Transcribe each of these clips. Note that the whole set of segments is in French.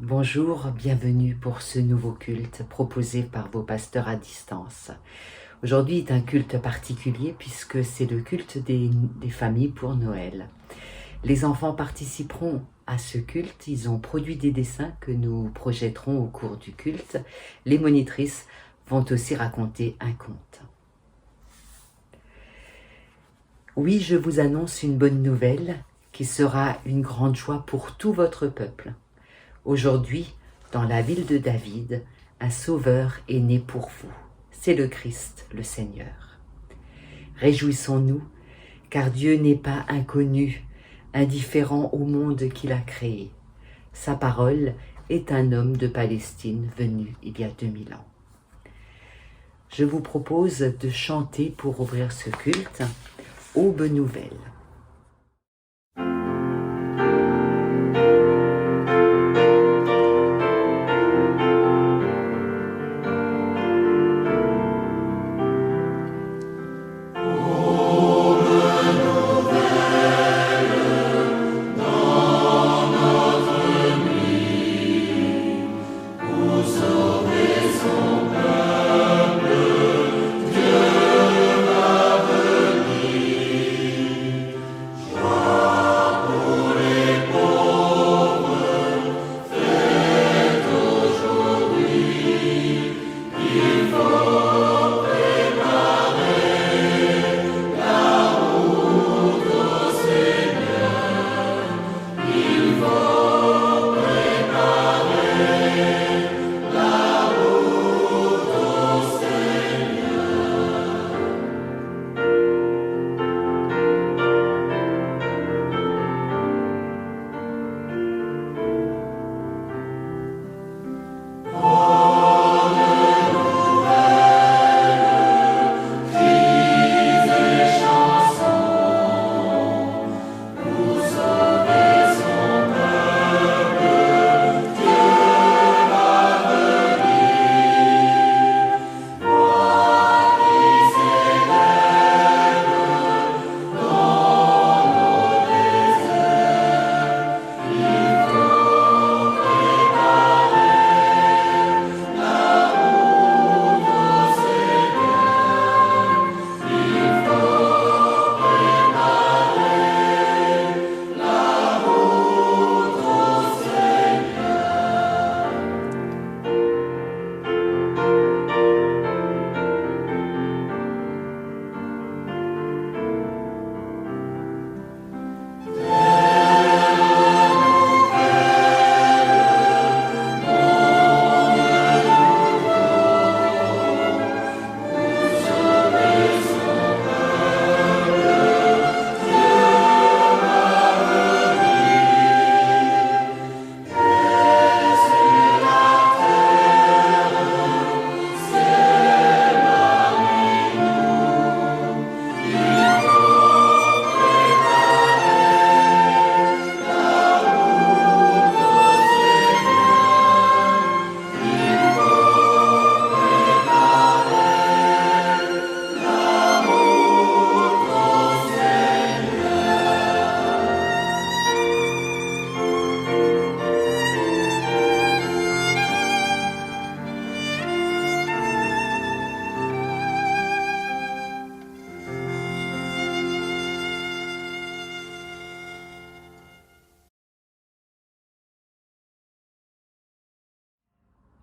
Bonjour, bienvenue pour ce nouveau culte proposé par vos pasteurs à distance. Aujourd'hui est un culte particulier puisque c'est le culte des familles pour Noël. Les enfants participeront à ce culte, ils ont produit des dessins que nous projetterons au cours du culte. Les monitrices vont aussi raconter un conte. Oui, je vous annonce une bonne nouvelle qui sera une grande joie pour tout votre peuple. Aujourd'hui, dans la ville de David, un sauveur est né pour vous. C'est le Christ, le Seigneur. Réjouissons-nous, car Dieu n'est pas inconnu, indifférent au monde qu'il a créé. Sa parole est un homme de Palestine venu il y a 2000 ans. Je vous propose de chanter pour ouvrir ce culte « Aube nouvelle ».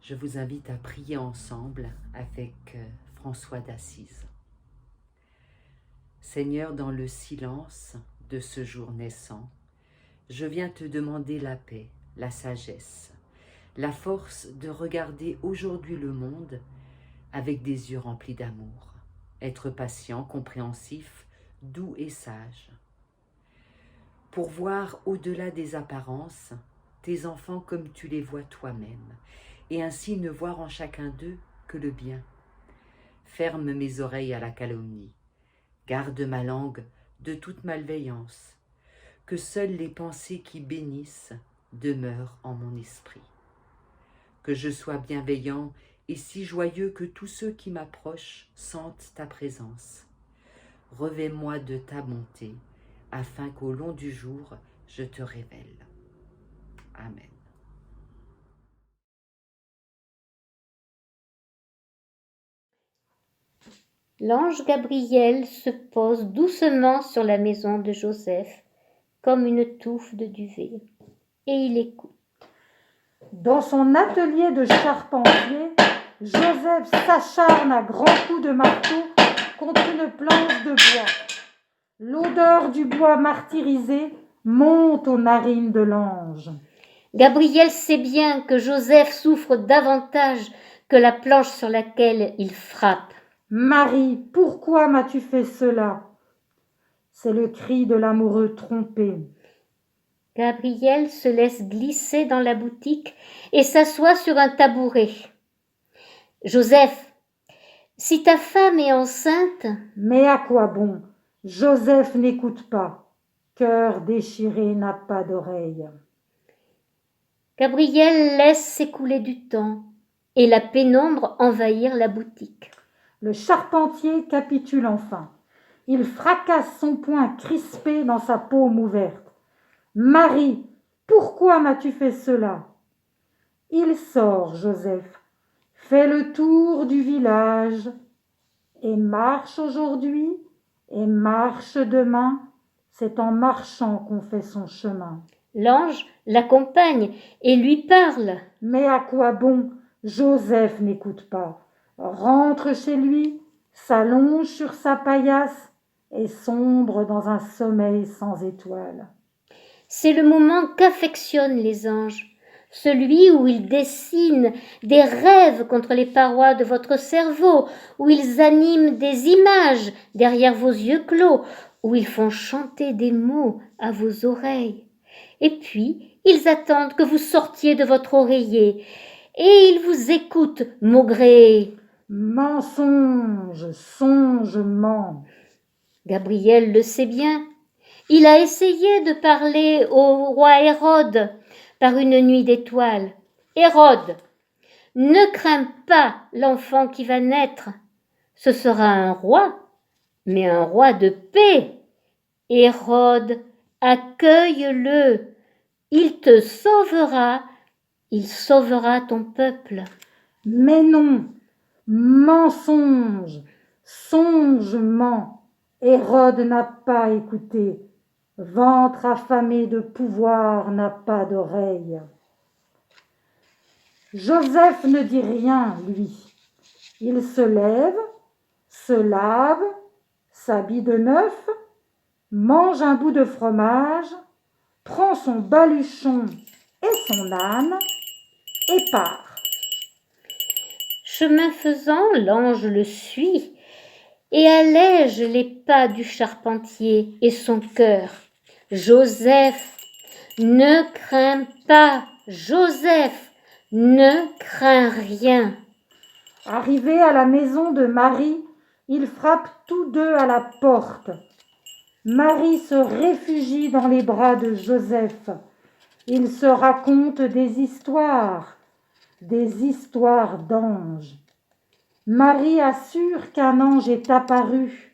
je vous invite à prier ensemble avec François d'Assise. Seigneur, dans le silence de ce jour naissant, je viens te demander la paix, la sagesse, la force de regarder aujourd'hui le monde avec des yeux remplis d'amour, être patient, compréhensif, doux et sage, pour voir au-delà des apparences tes enfants comme tu les vois toi-même, et ainsi ne voir en chacun d'eux que le bien. Ferme mes oreilles à la calomnie, garde ma langue de toute malveillance, que seules les pensées qui bénissent demeurent en mon esprit. Que je sois bienveillant et si joyeux que tous ceux qui m'approchent sentent ta présence. Revêt-moi de ta bonté, afin qu'au long du jour, je te révèle. Amen. L'ange Gabriel se pose doucement sur la maison de Joseph, comme une touffe de duvet, et il écoute. Dans son atelier de charpentier, Joseph s'acharne à grands coups de marteau contre une planche de bois. L'odeur du bois martyrisé monte aux narines de l'ange. Gabriel sait bien que Joseph souffre davantage que la planche sur laquelle il frappe. « Marie, pourquoi m'as-tu fait cela ?» C'est le cri de l'amoureux trompé. Gabriel se laisse glisser dans la boutique et s'assoit sur un tabouret. « Joseph, si ta femme est enceinte… » Mais à quoi bon ? Joseph n'écoute pas. Cœur déchiré n'a pas d'oreille. Gabriel laisse s'écouler du temps et la pénombre envahir la boutique. Le charpentier capitule enfin. Il fracasse son poing crispé dans sa paume ouverte. « Marie, pourquoi m'as-tu fait cela ?» Il sort, Joseph, fait le tour du village et marche aujourd'hui et marche demain. C'est en marchant qu'on fait son chemin. L'ange l'accompagne et lui parle. Mais à quoi bon ? Joseph n'écoute pas. Rentre chez lui, s'allonge sur sa paillasse et sombre dans un sommeil sans étoiles. C'est le moment qu'affectionnent les anges, celui où ils dessinent des rêves contre les parois de votre cerveau, où ils animent des images derrière vos yeux clos, où ils font chanter des mots à vos oreilles. Et puis, ils attendent que vous sortiez de votre oreiller, et ils vous écoutent maugréer. Mensonge, songe, ment. Gabriel le sait bien. Il a essayé de parler au roi Hérode par une nuit d'étoiles. Hérode, ne crains pas l'enfant qui va naître. Ce sera un roi, mais un roi de paix. Hérode, accueille-le. Il te sauvera, il sauvera ton peuple. Mais non, mensonge, songe, ment. Hérode n'a pas écouté. Ventre affamé de pouvoir n'a pas d'oreille. Joseph ne dit rien, lui. Il se lève, se lave, s'habille de neuf, mange un bout de fromage, prend son baluchon et son âne et part. Chemin faisant, l'ange le suit et allège les pas du charpentier et son cœur. Joseph, ne crains pas, Joseph, ne crains rien. Arrivé à la maison de Marie, ils frappent tous deux à la porte. Marie se réfugie dans les bras de Joseph. Ils se racontent des histoires d'anges. Marie assure qu'un ange est apparu.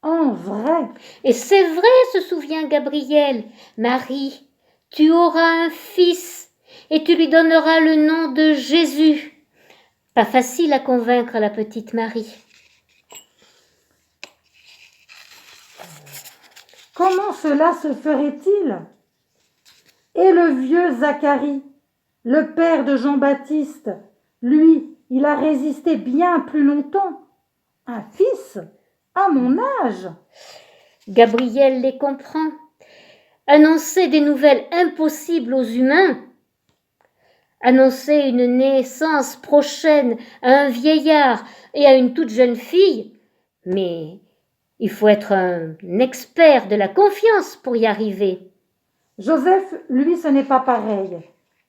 En vrai. Et c'est vrai, se souvient Gabriel. Marie, tu auras un fils et tu lui donneras le nom de Jésus. Pas facile à convaincre la petite Marie. Comment cela se ferait-il ? Et le vieux Zacharie, le père de Jean-Baptiste, Lui, il a résisté bien plus longtemps. Un fils, à mon âge. Gabriel les comprend. Annoncer des nouvelles impossibles aux humains, annoncer une naissance prochaine à un vieillard et à une toute jeune fille, mais il faut être un expert de la confiance pour y arriver. Joseph, lui, ce n'est pas pareil.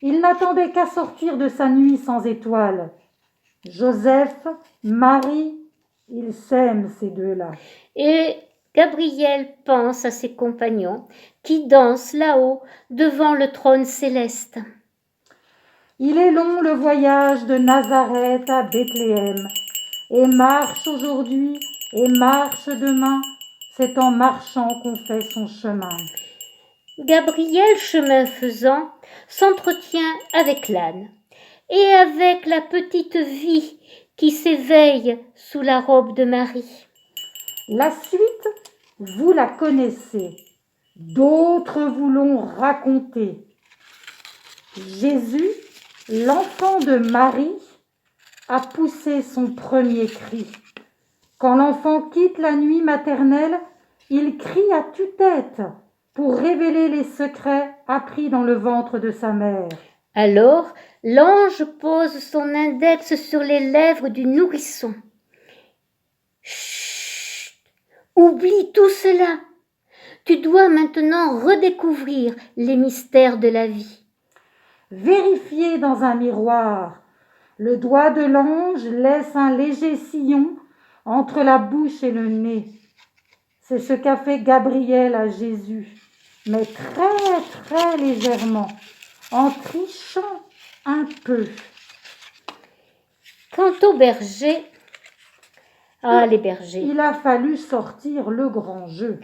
Il n'attendait qu'à sortir de sa nuit sans étoiles. Joseph, Marie, ils s'aiment ces deux-là. Et Gabriel pense à ses compagnons qui dansent là-haut devant le trône céleste. Il est long le voyage de Nazareth à Bethléem, et marche aujourd'hui et marche demain, c'est en marchant qu'on fait son chemin. Gabriel, chemin faisant, s'entretient avec l'âne et avec la petite vie qui s'éveille sous la robe de Marie. La suite, vous la connaissez, d'autres vous l'ont racontée. Jésus, l'enfant de Marie, a poussé son premier cri. Quand l'enfant quitte la nuit maternelle, il crie à tue-tête pour révéler les secrets appris dans le ventre de sa mère. Alors, l'ange pose son index sur les lèvres du nourrisson. Chut, oublie tout cela. Tu dois maintenant redécouvrir les mystères de la vie. Vérifiez dans un miroir. Le doigt de l'ange laisse un léger sillon entre la bouche et le nez. C'est ce qu'a fait Gabriel à Jésus, mais très très légèrement, en trichant un peu. Quant aux bergers, les bergers. Il a fallu sortir le grand jeu.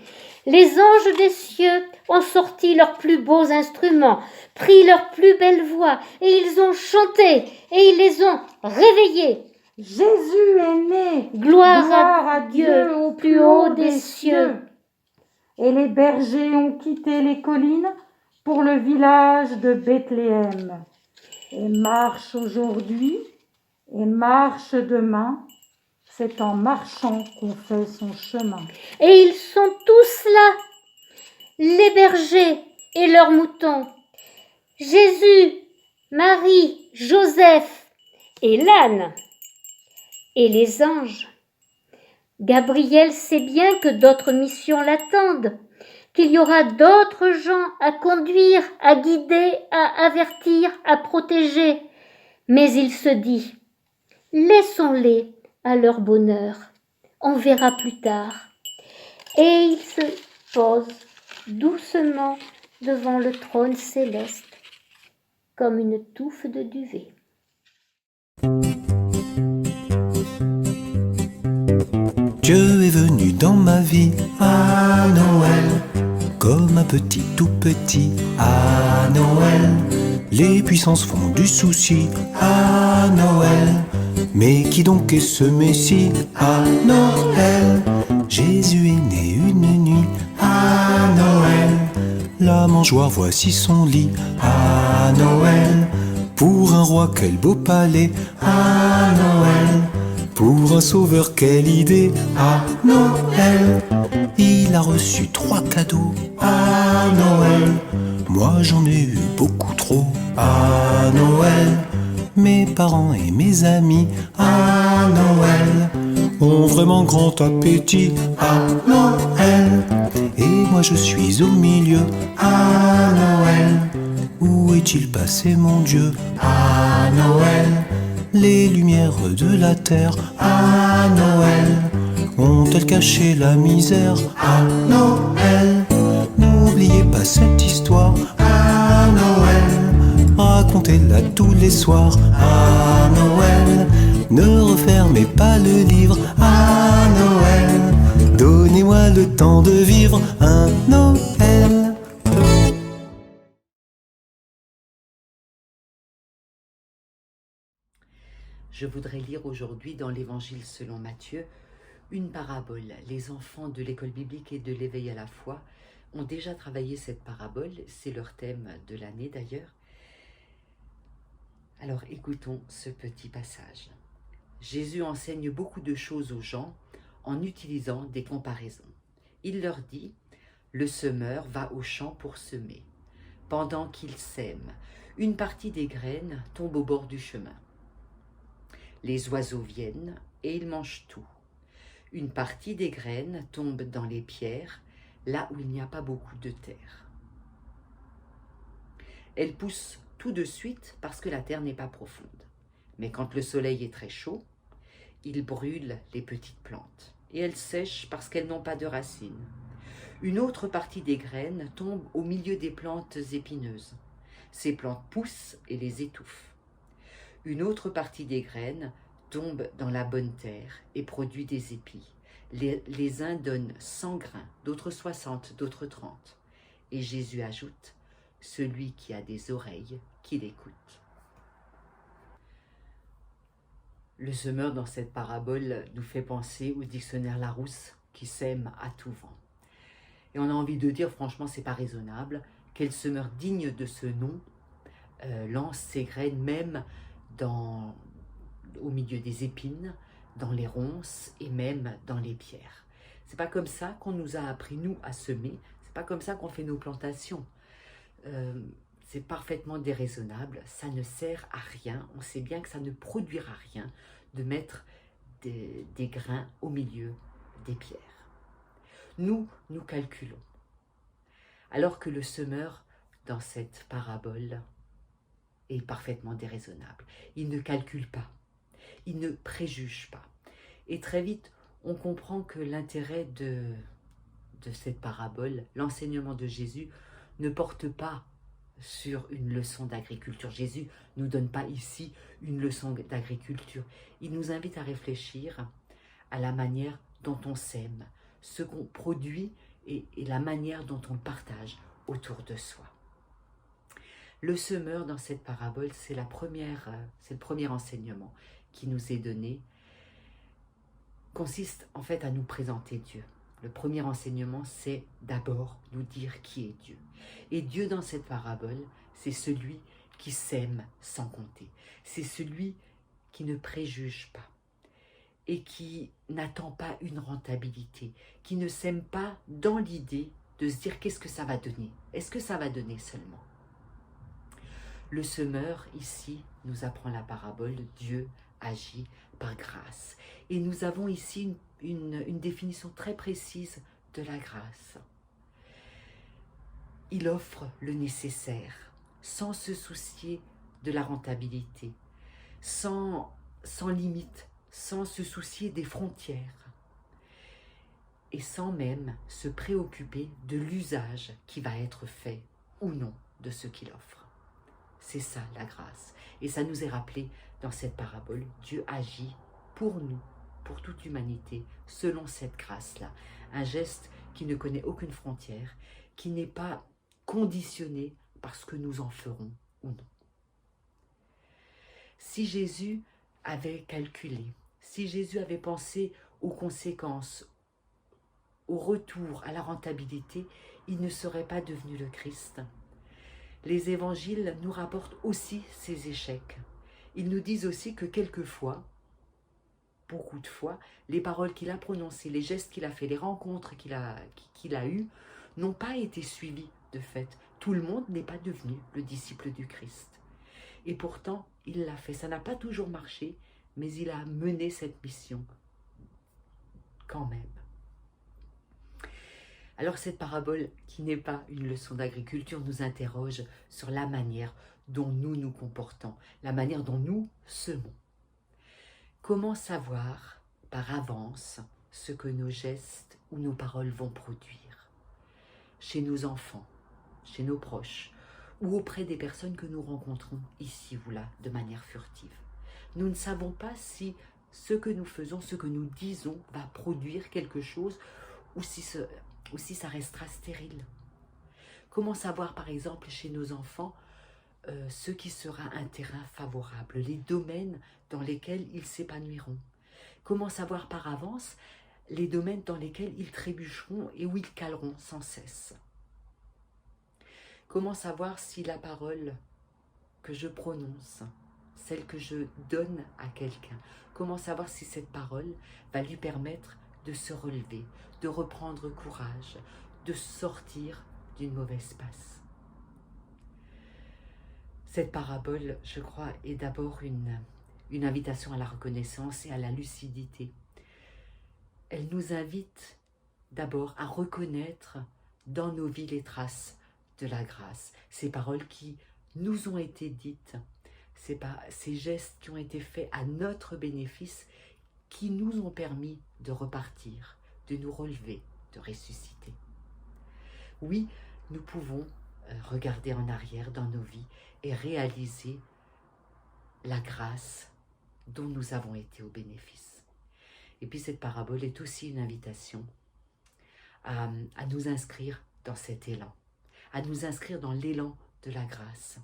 Les anges des cieux ont sorti leurs plus beaux instruments, pris leurs plus belles voix, et ils ont chanté, et ils les ont réveillés. Jésus est né, Gloire à Dieu au plus haut des cieux. Et les bergers ont quitté les collines pour le village de Bethléem. Et marche aujourd'hui, et marche demain, c'est en marchant qu'on fait son chemin. Et ils sont tous là, les bergers et leurs moutons. Jésus, Marie, Joseph et l'âne et les anges. Gabriel sait bien que d'autres missions l'attendent, qu'il y aura d'autres gens à conduire, à guider, à avertir, à protéger. Mais il se dit, laissons-les à leur bonheur, on verra plus tard. Et il se pose doucement devant le trône céleste, comme une touffe de duvet. Dieu est venu dans ma vie à Noël, comme un petit tout petit à Noël. Les puissances font du souci à Noël, mais qui donc est ce Messie à Noël? Jésus est né une nuit à Noël, la mangeoire voici son lit à Noël. Pour un roi quel beau palais à Noël, pour un sauveur quelle idée à Noël. Il a reçu 3 cadeaux à Noël, moi j'en ai eu beaucoup trop à Noël. Mes parents et mes amis à Noël ont vraiment grand appétit à Noël. Et moi je suis au milieu à Noël. Où est-il passé mon Dieu à Noël? Les lumières de la terre à Noël ont-elles caché la misère à Noël? N'oubliez pas cette histoire à Noël, racontez-la tous les soirs à Noël. Ne refermez pas le livre à Noël, donnez-moi le temps de vivre un Noël. Je voudrais lire aujourd'hui dans l'Évangile selon Matthieu une parabole. Les enfants de l'école biblique et de l'éveil à la foi ont déjà travaillé cette parabole, c'est leur thème de l'année d'ailleurs. Alors écoutons ce petit passage. Jésus enseigne beaucoup de choses aux gens en utilisant des comparaisons. Il leur dit, le semeur va au champ pour semer. Pendant qu'il sème, une partie des graines tombe au bord du chemin. Les oiseaux viennent et ils mangent tout. Une partie des graines tombe dans les pierres, là où il n'y a pas beaucoup de terre. Elles poussent tout de suite parce que la terre n'est pas profonde. Mais quand le soleil est très chaud, il brûle les petites plantes et elles sèchent parce qu'elles n'ont pas de racines. Une autre partie des graines tombe au milieu des plantes épineuses. Ces plantes poussent et les étouffent. Une autre partie des graines tombe dans la bonne terre et produit des épis. Les uns donnent 100 grains, d'autres 60, d'autres 30. Et Jésus ajoute, celui qui a des oreilles, qu'il écoute. Le semeur dans cette parabole nous fait penser au dictionnaire Larousse qui sème à tout vent. Et on a envie de dire, franchement, c'est pas raisonnable. Quel semeur digne de ce nom lance ses graines même au milieu des épines, dans les ronces et même dans les pierres. C'est pas comme ça qu'on nous a appris, nous, à semer. C'est pas comme ça qu'on fait nos plantations. C'est parfaitement déraisonnable. Ça ne sert à rien. On sait bien que ça ne produira rien de mettre des grains au milieu des pierres. Nous calculons. Alors que le semeur, dans cette parabole, est parfaitement déraisonnable. Il ne calcule pas. Il ne préjuge pas. Et très vite, on comprend que l'intérêt de cette parabole, l'enseignement de Jésus, ne porte pas sur une leçon d'agriculture. Jésus ne nous donne pas ici une leçon d'agriculture. Il nous invite à réfléchir à la manière dont on sème, ce qu'on produit et la manière dont on partage autour de soi. Le semeur dans cette parabole, c'est le premier enseignement qui nous est donné, consiste en fait à nous présenter Dieu. Le premier enseignement, c'est d'abord nous dire qui est Dieu. Et Dieu dans cette parabole, c'est celui qui sème sans compter. C'est celui qui ne préjuge pas et qui n'attend pas une rentabilité, qui ne sème pas dans l'idée de se dire qu'est-ce que ça va donner. Est-ce que ça va donner seulement? Le semeur, ici, nous apprend la parabole, Dieu agit par grâce. Et nous avons ici une définition très précise de la grâce. Il offre le nécessaire, sans se soucier de la rentabilité, sans limite, sans se soucier des frontières, et sans même se préoccuper de l'usage qui va être fait ou non de ce qu'il offre. C'est ça la grâce. Et ça nous est rappelé dans cette parabole. Dieu agit pour nous, pour toute l'humanité, selon cette grâce-là. Un geste qui ne connaît aucune frontière, qui n'est pas conditionné par ce que nous en ferons ou non. Si Jésus avait calculé, si Jésus avait pensé aux conséquences, au retour, à la rentabilité, il ne serait pas devenu le Christ. Les évangiles nous rapportent aussi ces échecs. Ils nous disent aussi que quelquefois, beaucoup de fois, les paroles qu'il a prononcées, les gestes qu'il a fait, les rencontres qu'il a eues, n'ont pas été suivies de fait. Tout le monde n'est pas devenu le disciple du Christ. Et pourtant, il l'a fait. Ça n'a pas toujours marché, mais il a mené cette mission quand même. Alors cette parabole, qui n'est pas une leçon d'agriculture, nous interroge sur la manière dont nous nous comportons, la manière dont nous semons. Comment savoir par avance ce que nos gestes ou nos paroles vont produire? Chez nos enfants, chez nos proches, ou auprès des personnes que nous rencontrons ici ou là de manière furtive. Nous ne savons pas si ce que nous faisons, ce que nous disons va produire quelque chose ou si ça restera stérile. Comment savoir par exemple chez nos enfants ce qui sera un terrain favorable, les domaines dans lesquels ils s'épanouiront? Comment savoir par avance les domaines dans lesquels ils trébucheront et où ils caleront sans cesse? Comment savoir si la parole que je prononce celle que je donne à quelqu'un? Comment savoir si cette parole va lui permettre de se relever, de reprendre courage, de sortir d'une mauvaise passe? Cette parabole, je crois, est d'abord une invitation à la reconnaissance et à la lucidité. Elle nous invite d'abord à reconnaître dans nos vies les traces de la grâce, ces paroles qui nous ont été dites, ces gestes qui ont été faits à notre bénéfice, qui nous ont permis de repartir, de nous relever, de ressusciter. Oui, nous pouvons regarder en arrière dans nos vies et réaliser la grâce dont nous avons été au bénéfice. Et puis cette parabole est aussi une invitation à nous inscrire dans cet élan, à nous inscrire dans l'élan de la grâce.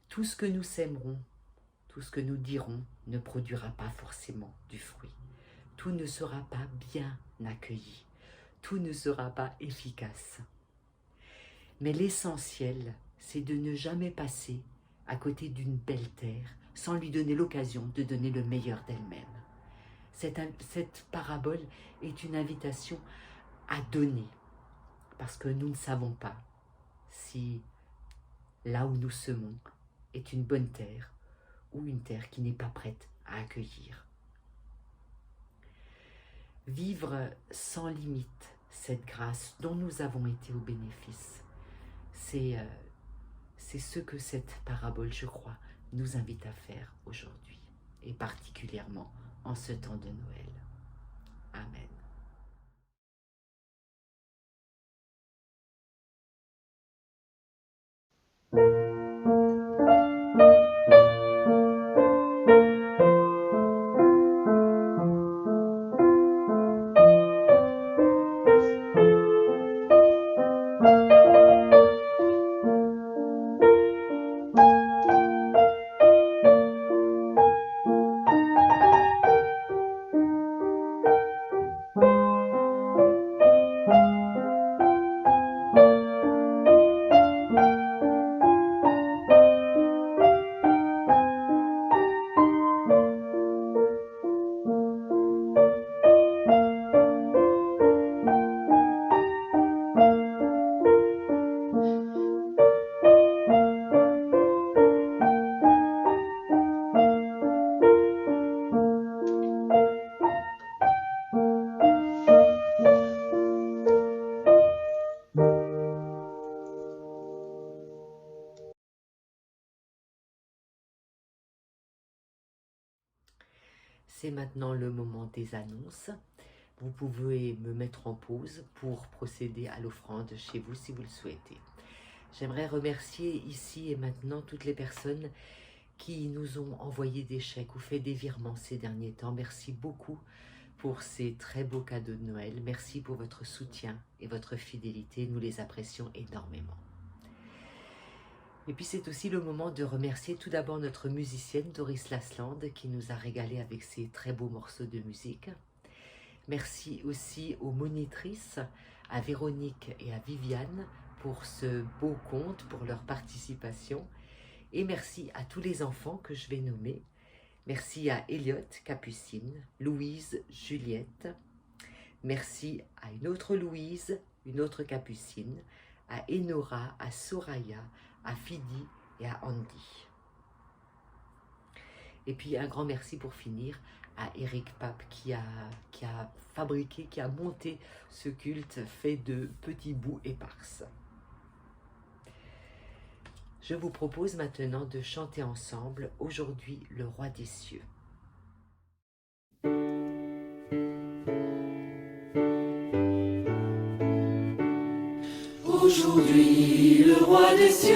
Tout ce que nous sèmerons, tout ce que nous dirons ne produira pas forcément du fruit. Tout ne sera pas bien accueilli, tout ne sera pas efficace. Mais l'essentiel, c'est de ne jamais passer à côté d'une belle terre sans lui donner l'occasion de donner le meilleur d'elle-même. Cette parabole est une invitation à donner, parce que nous ne savons pas si là où nous semons est une bonne terre ou une terre qui n'est pas prête à accueillir. Vivre sans limite cette grâce dont nous avons été au bénéfice, c'est ce que cette parabole, je crois, nous invite à faire aujourd'hui, et particulièrement en ce temps de Noël. Amen. C'est maintenant le moment des annonces. Vous pouvez me mettre en pause pour procéder à l'offrande chez vous si vous le souhaitez. J'aimerais remercier ici et maintenant toutes les personnes qui nous ont envoyé des chèques ou fait des virements ces derniers temps. Merci beaucoup pour ces très beaux cadeaux de Noël. Merci pour votre soutien et votre fidélité. Nous les apprécions énormément. Et puis c'est aussi le moment de remercier tout d'abord notre musicienne Doris Lasland qui nous a régalé avec ses très beaux morceaux de musique. Merci aussi aux monitrices, à Véronique et à Viviane pour ce beau conte, pour leur participation. Et merci à tous les enfants que je vais nommer. Merci à Elliot, Capucine, Louise, Juliette. Merci à une autre Louise, une autre Capucine, à Enora, à Soraya, à Fidi et à Andy. Et puis un grand merci pour finir à Eric Pape qui a fabriqué, qui a monté ce culte fait de petits bouts éparses. Je vous propose maintenant de chanter ensemble aujourd'hui le Roi des cieux. Aujourd'hui, le Roi des cieux,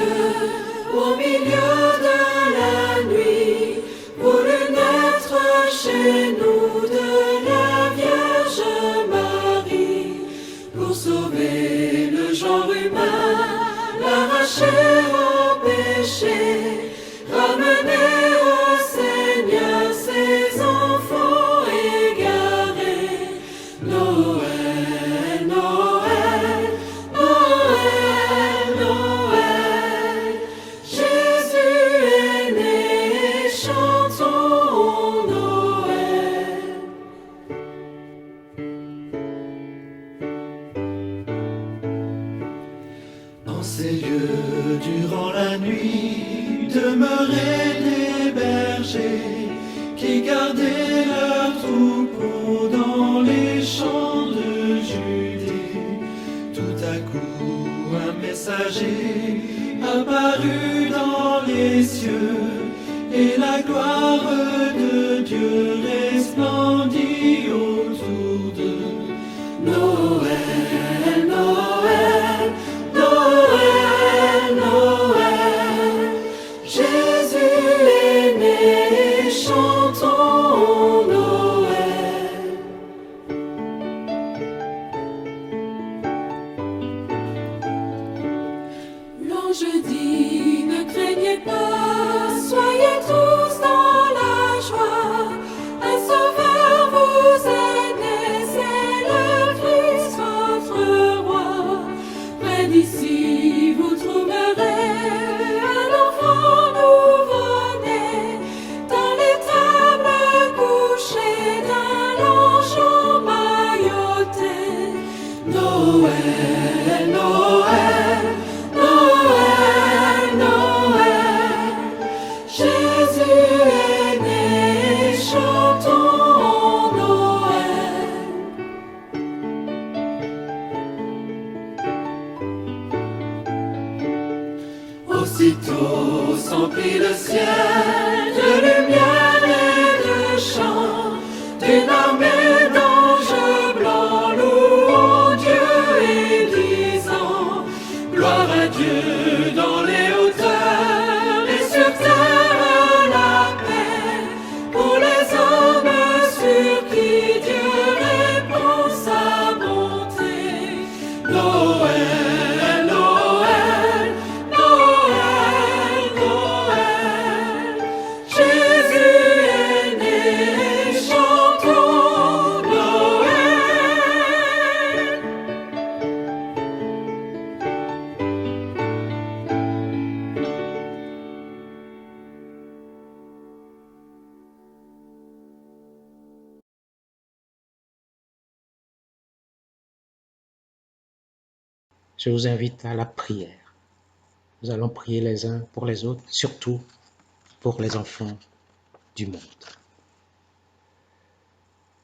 au milieu de la nuit, voulut naître chez nous de la Vierge Marie, pour sauver le genre humain, l'arracher au péché, ramener au Seigneur ses enfants égarés. Noël, Noël, Noël, Noël, Jésus durant la nuit demeuraient des bergers qui gardaient leurs troupeaux dans les champs de Judée. Tout à coup, un messager apparut dans les cieux, et la gloire de Dieu resplendit autour d'eux. Noël, Noël, Noël, Noël, Jésus est né, chantons Noël. L'ange dit, ne craignez pas, soyez tous dans la joie. Un sauveur vous est né, c'est le Christ votre roi. Près d'ici vous trouverez un enfant nouveau-né, dans l'étable couché d'un ange emmailloté. Noël, Noël, Noël, Noël, Jésus est né, chantons Noël. Aussitôt s'emplit le ciel de lumière et de chants, d'une armée d'anges blancs louant Dieu et disant gloire à Dieu dans les hauteurs et sur terre la paix, pour les hommes sur qui Dieu répand sa bonté. Noël, Noël, Noël, Noël, Jésus est né, chantons Noël. Je vous invite à la prière. Nous allons prier les uns pour les autres, surtout pour les enfants du monde.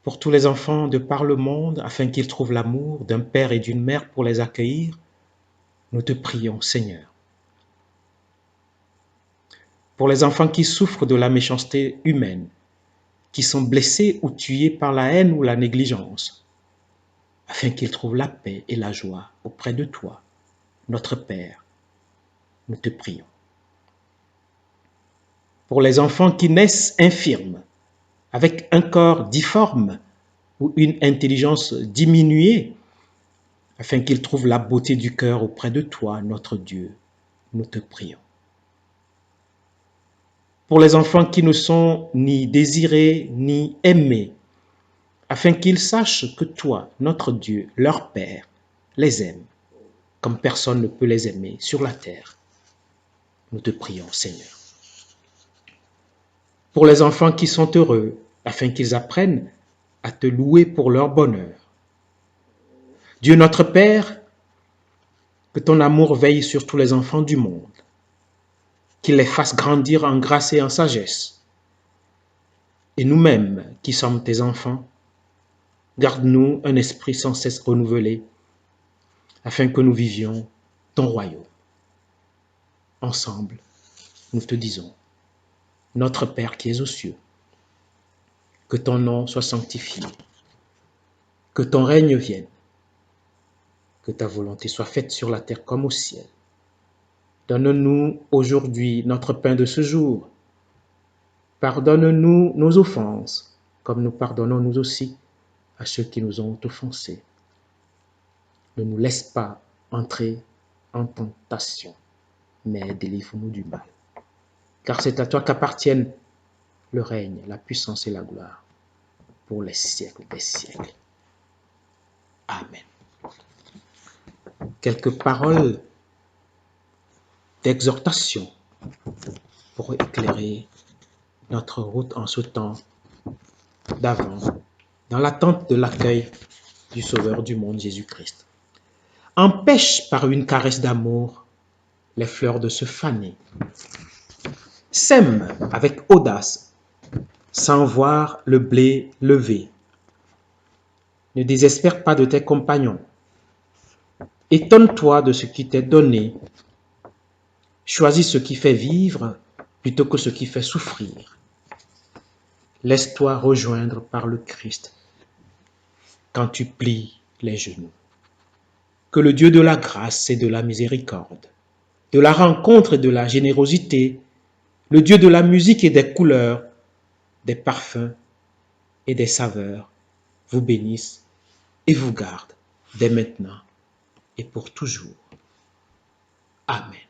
Pour tous les enfants de par le monde, afin qu'ils trouvent l'amour d'un père et d'une mère pour les accueillir, nous te prions, Seigneur. Pour les enfants qui souffrent de la méchanceté humaine, qui sont blessés ou tués par la haine ou la négligence, afin qu'ils trouvent la paix et la joie auprès de toi, notre Père, nous te prions. Pour les enfants qui naissent infirmes, avec un corps difforme ou une intelligence diminuée, afin qu'ils trouvent la beauté du cœur auprès de toi, notre Dieu, nous te prions. Pour les enfants qui ne sont ni désirés ni aimés, afin qu'ils sachent que toi, notre Dieu, leur Père, les aime, comme personne ne peut les aimer sur la terre. Nous te prions, Seigneur. Pour les enfants qui sont heureux, afin qu'ils apprennent à te louer pour leur bonheur. Dieu notre Père, que ton amour veille sur tous les enfants du monde, qu'il les fasse grandir en grâce et en sagesse. Et nous-mêmes, qui sommes tes enfants, garde-nous un esprit sans cesse renouvelé, afin que nous vivions ton royaume. Ensemble, nous te disons, notre Père qui es aux cieux, que ton nom soit sanctifié, que ton règne vienne, que ta volonté soit faite sur la terre comme au ciel. Donne-nous aujourd'hui notre pain de ce jour. Pardonne-nous nos offenses, comme nous pardonnons nous aussi à ceux qui nous ont offensés. Ne nous laisse pas entrer en tentation, mais délivre-nous du mal. Car c'est à toi qu'appartiennent le règne, la puissance et la gloire pour les siècles des siècles. Amen. Quelques paroles d'exhortation pour éclairer notre route en ce temps d'avant, dans l'attente de l'accueil du Sauveur du monde, Jésus-Christ. Empêche par une caresse d'amour les fleurs de se faner. Sème avec audace, sans voir le blé lever. Ne désespère pas de tes compagnons. Étonne-toi de ce qui t'est donné. Choisis ce qui fait vivre plutôt que ce qui fait souffrir. Laisse-toi rejoindre par le Christ quand tu plies les genoux. Que le Dieu de la grâce et de la miséricorde, de la rencontre et de la générosité, le Dieu de la musique et des couleurs, des parfums et des saveurs, vous bénisse et vous garde dès maintenant et pour toujours. Amen.